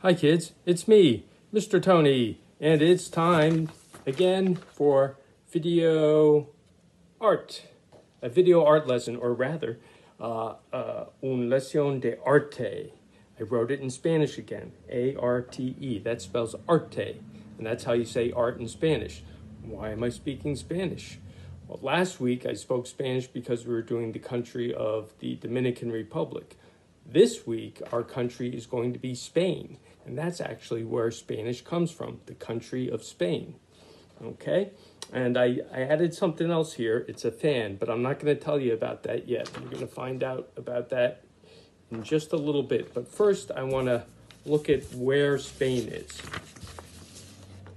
Hi kids, it's me, Mr. Tony, and it's time again for video art, a video art lesson, or rather, un lección de arte. I wrote it in Spanish again, A-R-T-E, that spells arte, and that's how you say art in Spanish. Why am I speaking Spanish? Well, last week I spoke Spanish because we were doing the country of the Dominican Republic. This week, our country is going to be Spain, and that's actually where Spanish comes from, the country of Spain, okay? And I added something else here. It's a fan, but I'm not going to tell you about that yet. You're going to find out about that in just a little bit. But first, I want to look at where Spain is.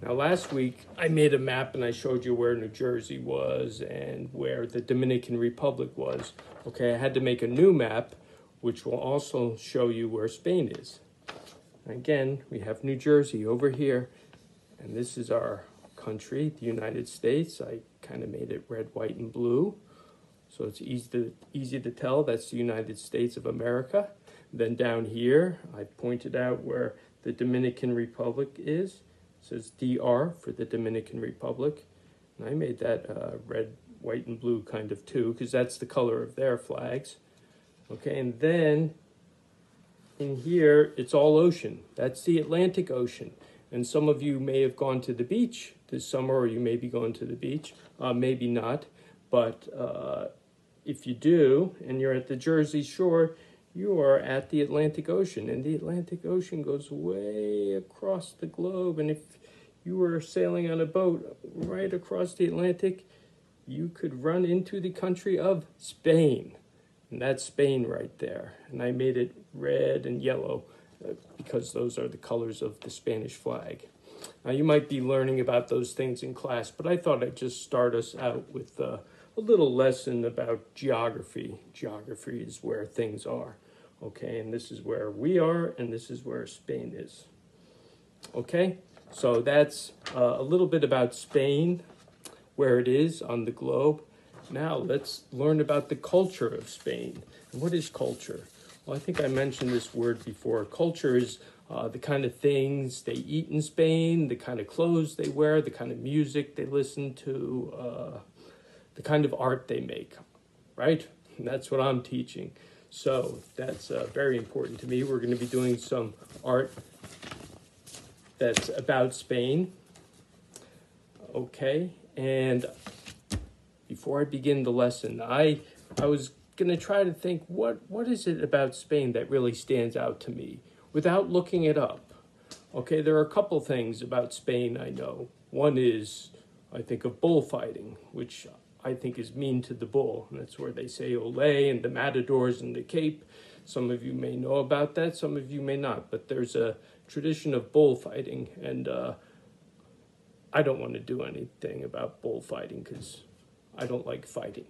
Now, last week, I made a map, and I showed you where New Jersey was and where the Dominican Republic was. Okay, I had to make a new map, which will also show you where Spain is. Again, we have New Jersey over here, and this is our country, the United States. I kind of made it red, white, and blue, so it's easy to tell that's the United States of America. Then down here, I pointed out where the Dominican Republic is. It says DR for the Dominican Republic, and I made that red, white, and blue kind of too, because that's the color of their flags. Okay, and then in here, it's all ocean. That's the Atlantic Ocean. And some of you may have gone to the beach this summer, or you may be going to the beach, maybe not. But if you do, and you're at the Jersey Shore, you are at the Atlantic Ocean. And the Atlantic Ocean goes way across the globe. And if you were sailing on a boat right across the Atlantic, you could run into the country of Spain. And that's Spain right there. And I made it red and yellow because those are the colors of the Spanish flag. Now, you might be learning about those things in class, but I thought I'd just start us out with a little lesson about geography. Geography is where things are. Okay, and this is where we are, and this is where Spain is. Okay, so that's a little bit about Spain, where it is on the globe. Now, let's learn about the culture of Spain. And what is culture? Well, I think I mentioned this word before. Culture is the kind of things they eat in Spain, the kind of clothes they wear, the kind of music they listen to, the kind of art they make, right? And that's what I'm teaching. So that's very important to me. We're going to be doing some art that's about Spain. Okay, and before I begin the lesson, I was going to try to think, what is it about Spain that really stands out to me without looking it up? Okay, there are a couple things about Spain I know. One is, I think of bullfighting, which I think is mean to the bull. And that's where they say Olé and the matadors and the Cape. Some of you may know about that, some of you may not. But there's a tradition of bullfighting, and I don't want to do anything about bullfighting because I don't like fighting.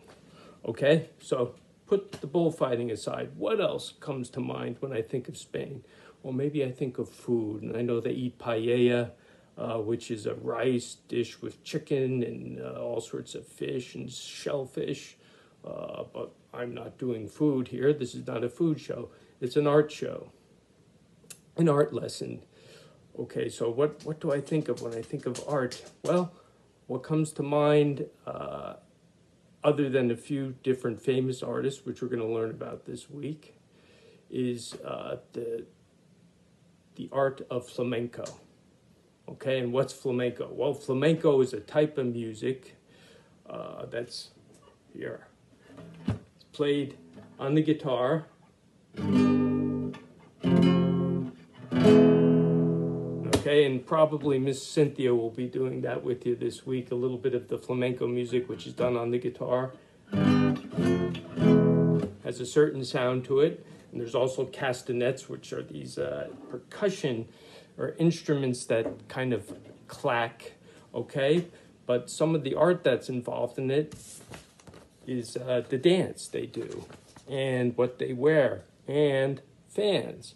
Okay, so put the bullfighting aside. What else comes to mind when I think of Spain? Well, maybe I think of food, and I know they eat paella, which is a rice dish with chicken and all sorts of fish and shellfish. But I'm not doing food here. This is not a food show. It's an art show, an art lesson. Okay, so what do I think of when I think of art? Well, what comes to mind, other than a few different famous artists, which we're going to learn about this week, is the art of flamenco. Okay, and what's flamenco? Well, flamenco is a type of music that's here. It's played on the guitar. Okay, and probably Miss Cynthia will be doing that with you this week, a little bit of the flamenco music, which is done on the guitar. Has a certain sound to it. And there's also castanets, which are these percussion or instruments that kind of clack, okay? But some of the art that's involved in it is the dance they do and what they wear and fans.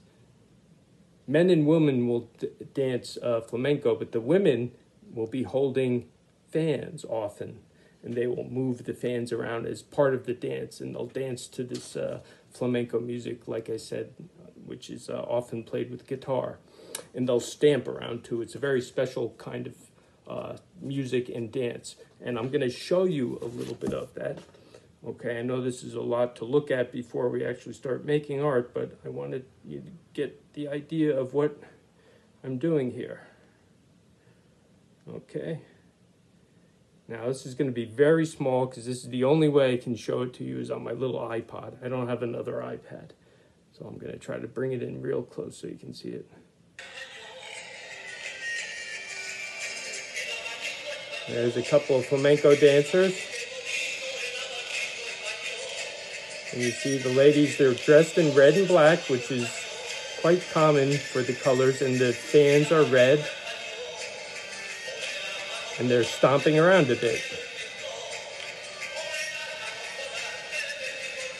Men and women will dance flamenco, but the women will be holding fans often, and they will move the fans around as part of the dance, and they'll dance to this flamenco music, like I said, which is often played with guitar. And they'll stamp around too. It's a very special kind of music and dance. And I'm going to show you a little bit of that. Okay, I know this is a lot to look at before we actually start making art, but I wanted you to get the idea of what I'm doing here. Okay. Now this is going to be very small because this is the only way I can show it to you is on my little iPod. I don't have another iPad. So I'm going to try to bring it in real close so you can see it. There's a couple of flamenco dancers. And you see the ladies, they're dressed in red and black, which is quite common for the colors, and the fans are red. And they're stomping around a bit.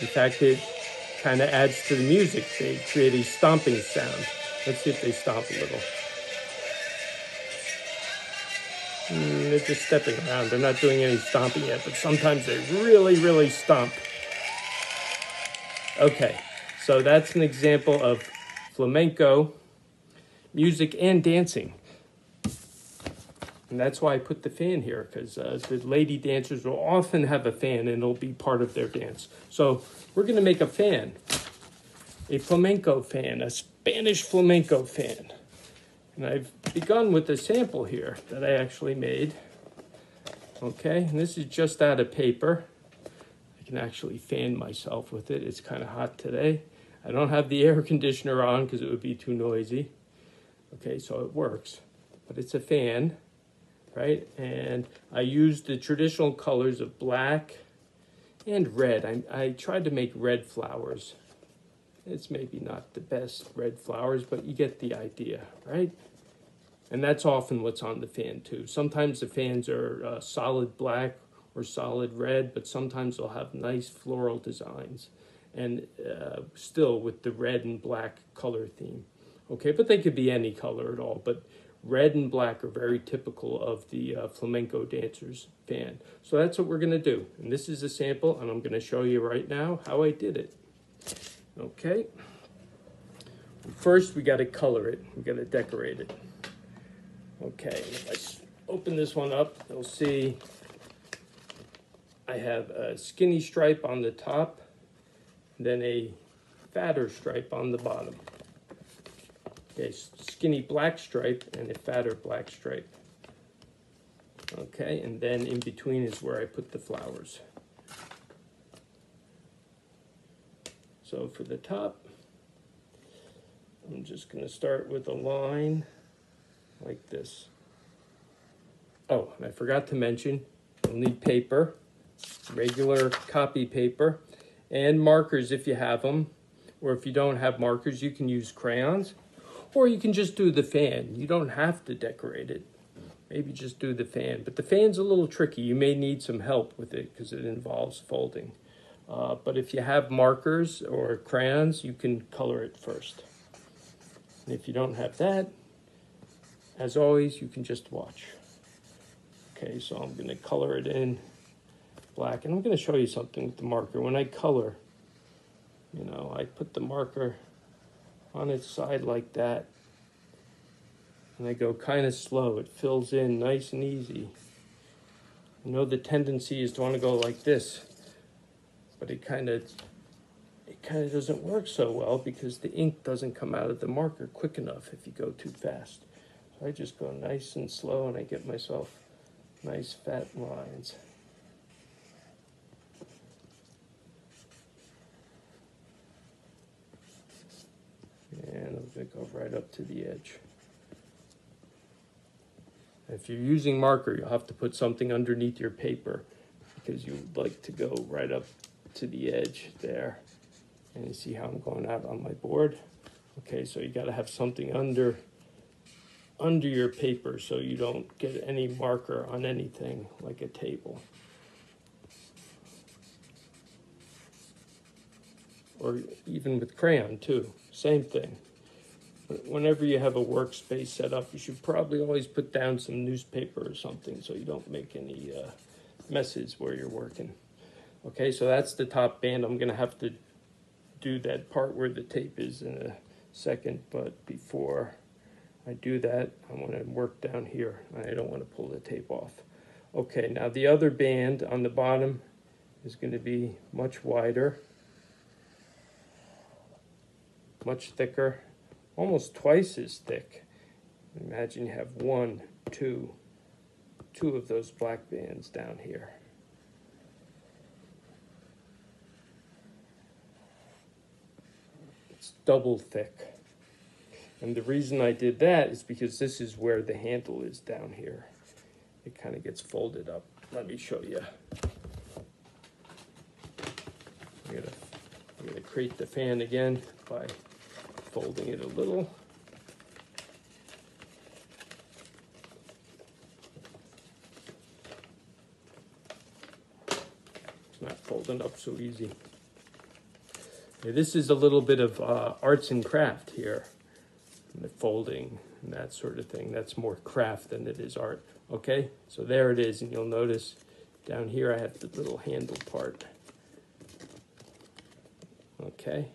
In fact, it kind of adds to the music. They create a stomping sound. Let's see if they stomp a little. They're just stepping around. They're not doing any stomping yet, but sometimes they really, really stomp. Okay, so that's an example of flamenco music and dancing. And that's why I put the fan here, because the lady dancers will often have a fan and it'll be part of their dance. So we're going to make a fan, a flamenco fan, a Spanish flamenco fan. And I've begun with a sample here that I actually made. Okay, and this is just out of paper. I can actually fan myself with it. It's kind of hot today. I don't have the air conditioner on because it would be too noisy. Okay, so it works. But it's a fan, right? And I used the traditional colors of black and red. I tried to make red flowers. It's maybe not the best red flowers, but you get the idea, right? And that's often what's on the fan too. Sometimes the fans are solid black or solid red, but sometimes they'll have nice floral designs and still with the red and black color theme. Okay, but they could be any color at all, but red and black are very typical of the flamenco dancers fan. So that's what we're gonna do. And this is a sample, and I'm gonna show you right now how I did it. Okay. First, we gotta color it. We gotta decorate it. Okay, if I open this one up, you'll see I have a skinny stripe on the top, then a fatter stripe on the bottom. Okay, skinny black stripe and a fatter black stripe. Okay, and then in between is where I put the flowers. So for the top, I'm just going to start with a line like this. Oh, and I forgot to mention, you'll need paper, regular copy paper, and markers if you have them. Or if you don't have markers, you can use crayons. Or you can just do the fan. You don't have to decorate it. Maybe just do the fan. But the fan's a little tricky. You may need some help with it because it involves folding. But if you have markers or crayons, you can color it first. And if you don't have that, as always, you can just watch. Okay, so I'm going to color it in black. And I'm going to show you something with the marker. When I color, you know, I put the marker on its side like that. And I go kind of slow. It fills in nice and easy. I know the tendency is to want to go like this, but it kind of doesn't work so well because the ink doesn't come out of the marker quick enough if you go too fast. So I just go nice and slow and I get myself nice fat lines. And I'm going to go right up to the edge. If you're using marker, you'll have to put something underneath your paper because you would like to go right up to the edge there. And you see how I'm going out on my board? Okay, so you got to have something under your paper so you don't get any marker on anything like a table. Or even with crayon too, same thing. Whenever you have a workspace set up, you should probably always put down some newspaper or something so you don't make any messes where you're working. Okay, so that's the top band. I'm going to have to do that part where the tape is in a second, but before I do that, I want to work down here. I don't want to pull the tape off. Okay, now the other band on the bottom is going to be much wider, much thicker, almost twice as thick. Imagine you have two of those black bands down here. It's double thick. And the reason I did that is because this is where the handle is down here. It kind of gets folded up. Let me show you. I'm gonna create the fan again by folding it a little. It's not folding up so easy. Okay, this is a little bit of arts and craft here. The folding and that sort of thing. That's more craft than it is art. Okay, so there it is, and you'll notice down here I have the little handle part. Okay,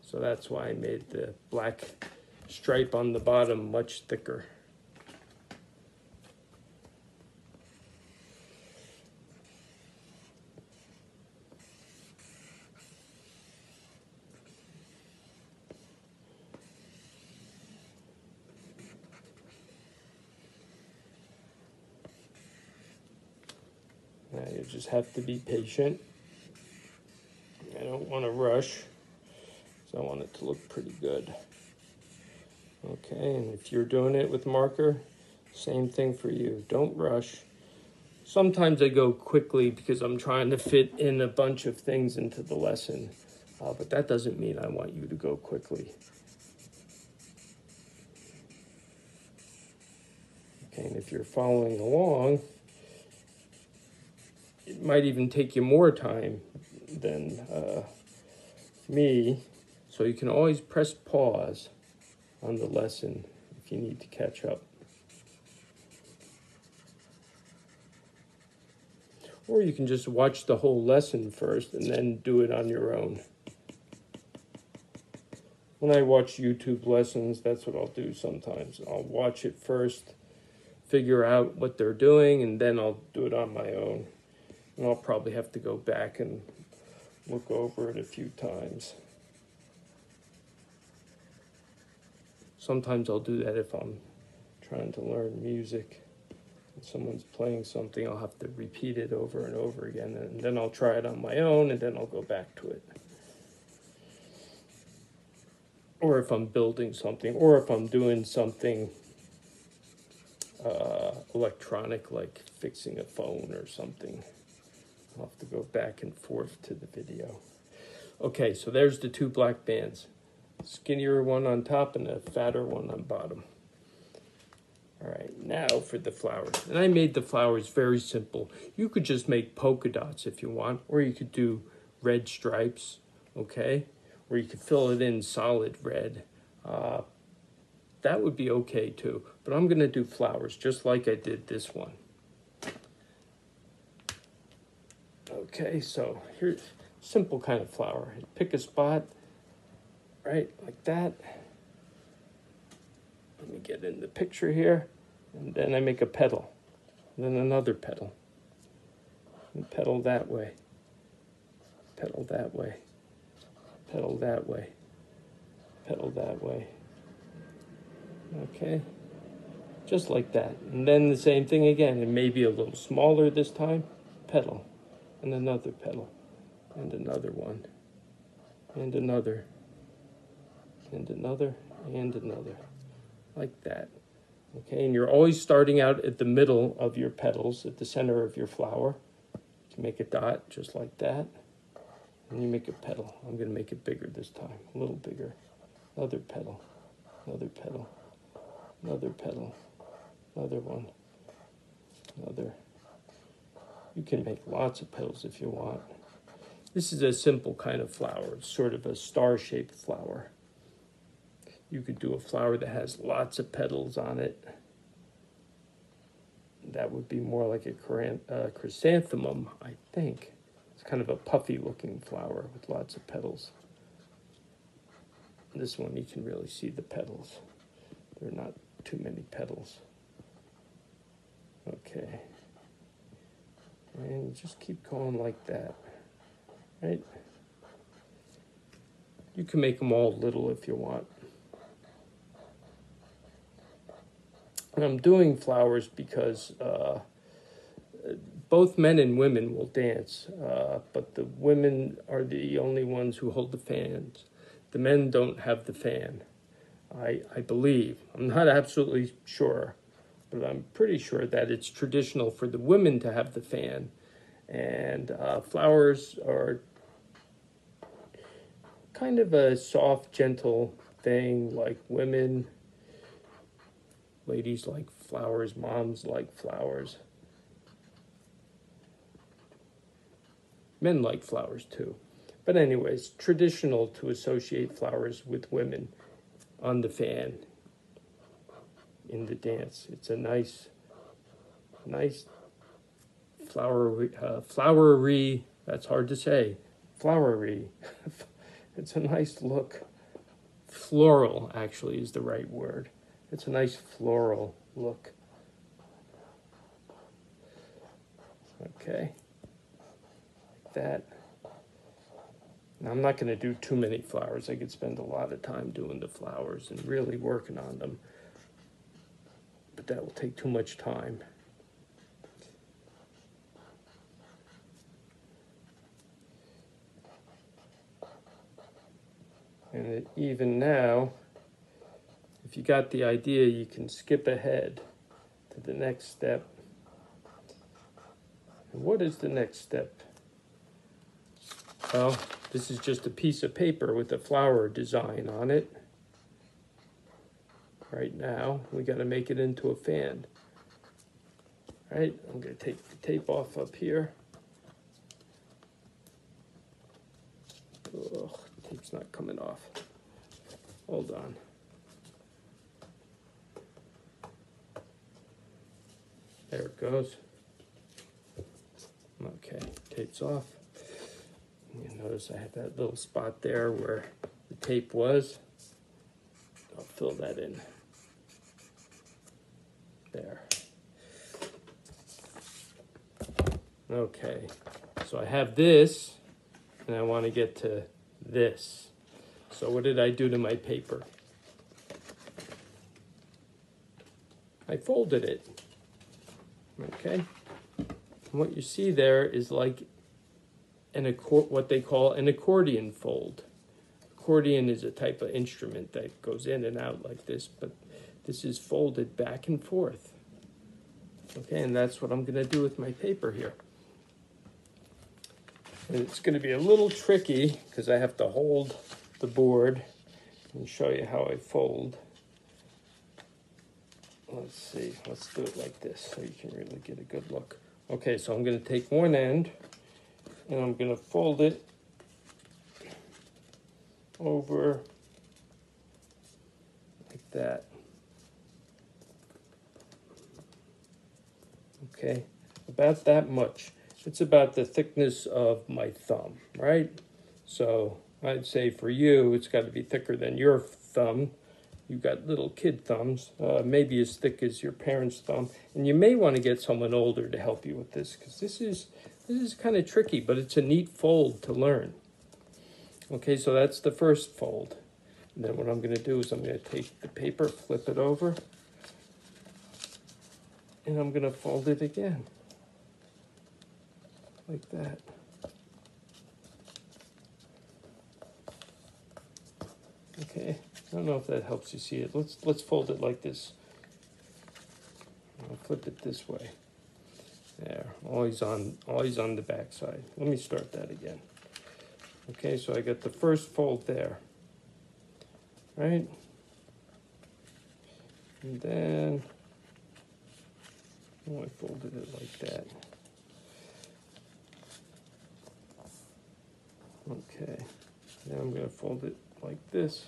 so that's why I made the black stripe on the bottom much thicker. Now you just have to be patient. I don't want to rush, so I want it to look pretty good. Okay, and if you're doing it with marker, same thing for you. Don't rush. Sometimes I go quickly because I'm trying to fit in a bunch of things into the lesson, but that doesn't mean I want you to go quickly. Okay, and if you're following along, it might even take you more time than me, so you can always press pause on the lesson if you need to catch up. Or you can just watch the whole lesson first and then do it on your own. When I watch YouTube lessons, that's what I'll do sometimes. I'll watch it first, figure out what they're doing, and then I'll do it on my own. And I'll probably have to go back and look over it a few times. Sometimes I'll do that if I'm trying to learn music. If someone's playing something, I'll have to repeat it over and over again, and then I'll try it on my own, and then I'll go back to it. Or if I'm building something, or if I'm doing something electronic, like fixing a phone or something. I'll have to go back and forth to the video. Okay, so there's the two black bands. Skinnier one on top and a fatter one on bottom. All right, now for the flowers. And I made the flowers very simple. You could just make polka dots if you want, or you could do red stripes, okay? Or you could fill it in solid red. That would be okay too. But I'm gonna do flowers just like I did this one. Okay, so here's a simple kind of flower. Pick a spot, right, like that. Let me get in the picture here. And then I make a petal, and then another petal. And petal that way, petal that way, petal that way, petal that way. Okay, just like that. And then the same thing again, and maybe a little smaller this time. Petal, and another petal, and another one, and another, and another, and another, like that. Okay, and you're always starting out at the middle of your petals, at the center of your flower. You make a dot just like that, and you make a petal. I'm going to make it bigger this time, a little bigger. Another petal, another petal, another petal, another one, another. You can make lots of petals if you want. This is a simple kind of flower. It's sort of a star-shaped flower. You could do a flower that has lots of petals on it. That would be more like a chrysanthemum, I think. It's kind of a puffy looking flower with lots of petals. This one, you can really see the petals. There are not too many petals. Okay. And just keep going like that, right? You can make them all little if you want. And I'm doing flowers because both men and women will dance, but the women are the only ones who hold the fans. The men don't have the fan, I believe. I'm not absolutely sure, but I'm pretty sure that it's traditional for the women to have the fan. And flowers are kind of a soft, gentle thing, like women. Ladies like flowers, moms like flowers. Men like flowers too. But anyways, traditional to associate flowers with women on the fan in the dance. It's a nice flowery, that's hard to say, flowery. It's a nice look. Floral, actually, is the right word. It's a nice floral look. Okay, like that. Now, I'm not going to do too many flowers. I could spend a lot of time doing the flowers and really working on them, but that will take too much time. And even now, if you got the idea, you can skip ahead to the next step. And what is the next step? Well, this is just a piece of paper with a flower design on it. Right now, we got to make it into a fan. All right, I'm going to take the tape off up here. Ugh, tape's not coming off. Hold on. There it goes. Okay, tape's off. You notice I have that little spot there where the tape was. I'll fill that in. There. Okay, so I have this, and I want to get to this. So what did I do to my paper? I folded it. Okay, and what you see there is like what they call an accordion fold. Accordion is a type of instrument that goes in and out like this, but this is folded back and forth. Okay, and that's what I'm going to do with my paper here. And it's going to be a little tricky because I have to hold the board and show you how I fold. Let's see, let's do it like this so you can really get a good look. Okay, so I'm going to take one end and I'm going to fold it over like that. Okay, about that much. It's about the thickness of my thumb, right? So I'd say for you, it's got to be thicker than your thumb. You've got little kid thumbs, maybe as thick as your parents' thumb. And you may want to get someone older to help you with this because this is kind of tricky, but it's a neat fold to learn. Okay, so that's the first fold. And then what I'm going to do is I'm going to take the paper, flip it over, and I'm going to fold it again, like that. Okay, I don't know if that helps you see it. Let's fold it like this. I'll flip it this way. There, always on the back side. Let me start that again. Okay, so I got the first fold there, right? And then, I folded it like that. Okay, now I'm going to fold it like this.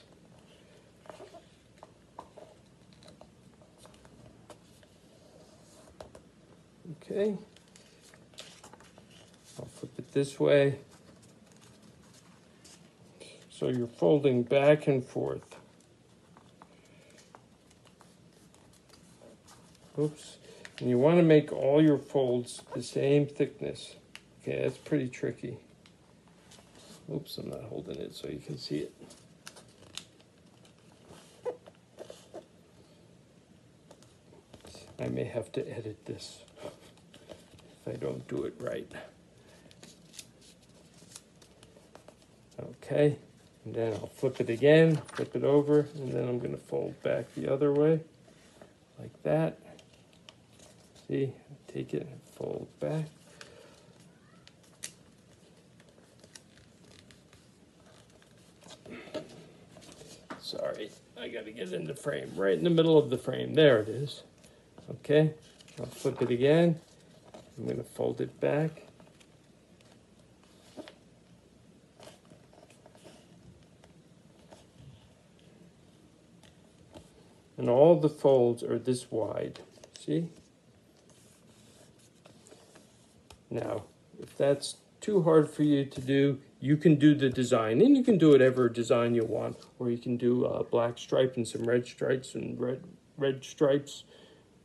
Okay, I'll flip it this way. So you're folding back and forth. Oops. And you want to make all your folds the same thickness. Okay, that's pretty tricky. Oops, I'm not holding it so you can see it. I may have to edit this if I don't do it right. Okay, and then I'll flip it again, flip it over, and then I'm going to fold back the other way, like that. See, take it and fold back. Sorry, I got to get in the frame, right in the middle of the frame. There it is. Okay, I'll flip it again. I'm going to fold it back. And all the folds are this wide. See? Now, if that's too hard for you to do, you can do the design, and you can do whatever design you want, or you can do a black stripe and some red stripes and red stripes,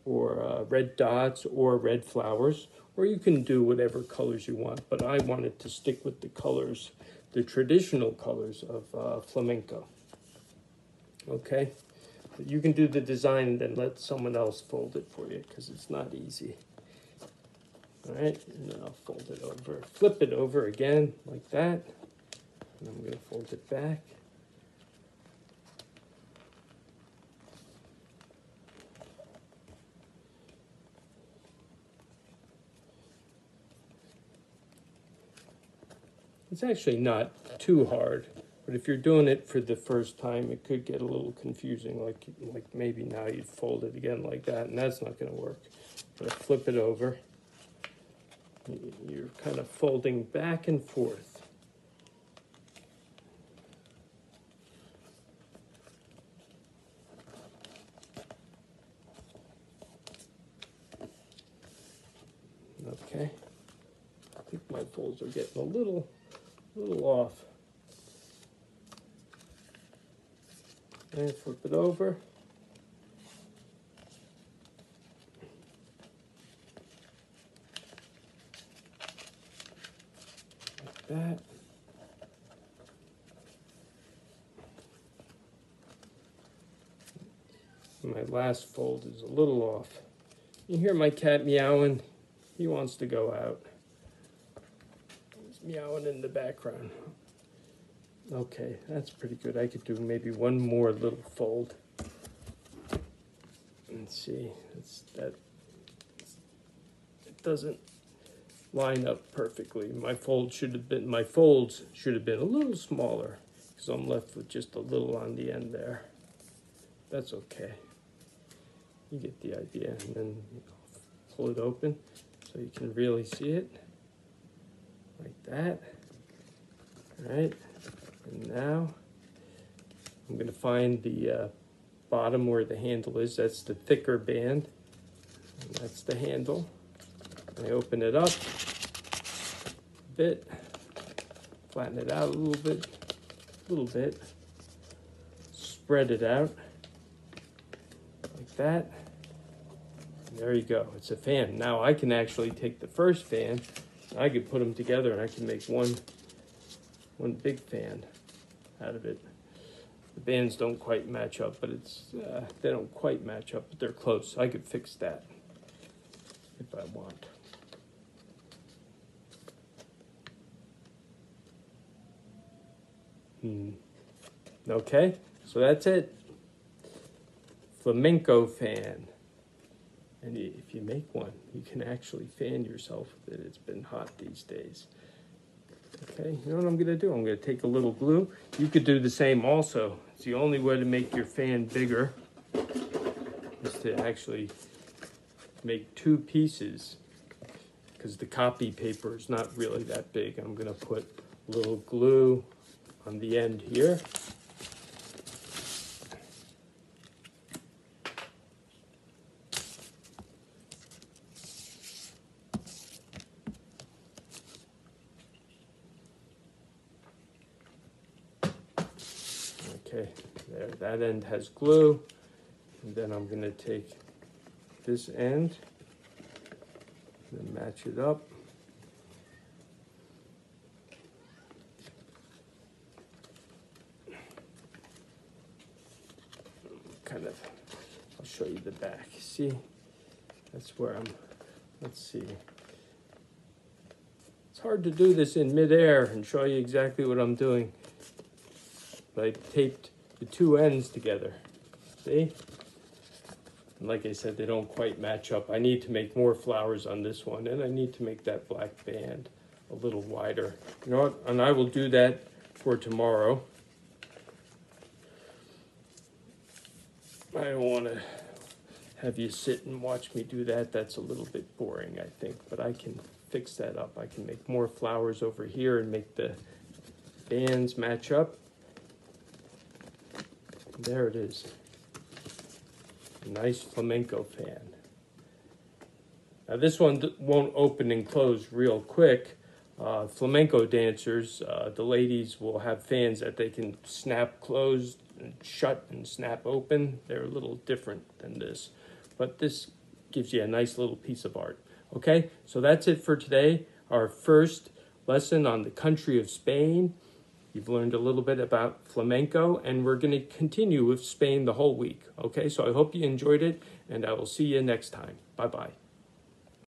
or red dots, or red flowers, or you can do whatever colors you want. But I wanted to stick with the colors, the traditional colors of flamenco. Okay, but you can do the design and then let someone else fold it for you because it's not easy. All right, and then I'll fold it over, flip it over again like that. And I'm going to fold it back. It's actually not too hard, but if you're doing it for the first time, it could get a little confusing. Like maybe now you'd fold it again like that, and that's not going to work. But flip it over. You're kind of folding back and forth. Okay. I think my folds are getting a little off. And flip it over. Like that. My last fold is a little off. You hear my cat meowing? He wants to go out. He's meowing in the background. Okay, that's pretty good. I could do maybe one more little fold. Let's see, it doesn't line up perfectly. My folds should have been a little smaller because I'm left with just a little on the end there. That's okay. You get the idea. And then pull it open so you can really see it. Like that. All right. And now I'm going to find the bottom where the handle is. That's the thicker band. And that's the handle. I open it up a bit, flatten it out a little bit, spread it out like that. And there you go. It's a fan. Now I can actually take the first fan, I could put them together, and I can make one big fan out of it. The bands don't quite match up, but they don't quite match up, but they're close. I could fix that if I want. Okay, so that's it. Flamenco fan. And if you make one, you can actually fan yourself with it. It's been hot these days. Okay, you know what I'm going to do? I'm going to take a little glue. You could do the same also. It's the only way to make your fan bigger is to actually make two pieces, because the copy paper is not really that big. I'm going to put a little glue on the end here. Okay, there, that end has glue. And then I'm gonna take this end and match it up. Kind of, I'll show you the back. See, that's where I'm, let's see. It's hard to do this in midair and show you exactly what I'm doing. But I taped the two ends together, see? And like I said, they don't quite match up. I need to make more flowers on this one, and I need to make that black band a little wider. You know what, and I will do that for tomorrow. I don't want to have you sit and watch me do that. That's a little bit boring, I think, but I can fix that up. I can make more flowers over here and make the bands match up. There it is. A nice flamenco fan. Now this one won't open and close real quick. Flamenco dancers, the ladies will have fans that they can snap closed and shut and snap open. They're a little different than this, but this gives you a nice little piece of art. Okay, so that's it for today. Our first lesson on the country of Spain. You've learned a little bit about flamenco, and we're going to continue with Spain the whole week. Okay, so I hope you enjoyed it, and I will see you next time. Bye-bye.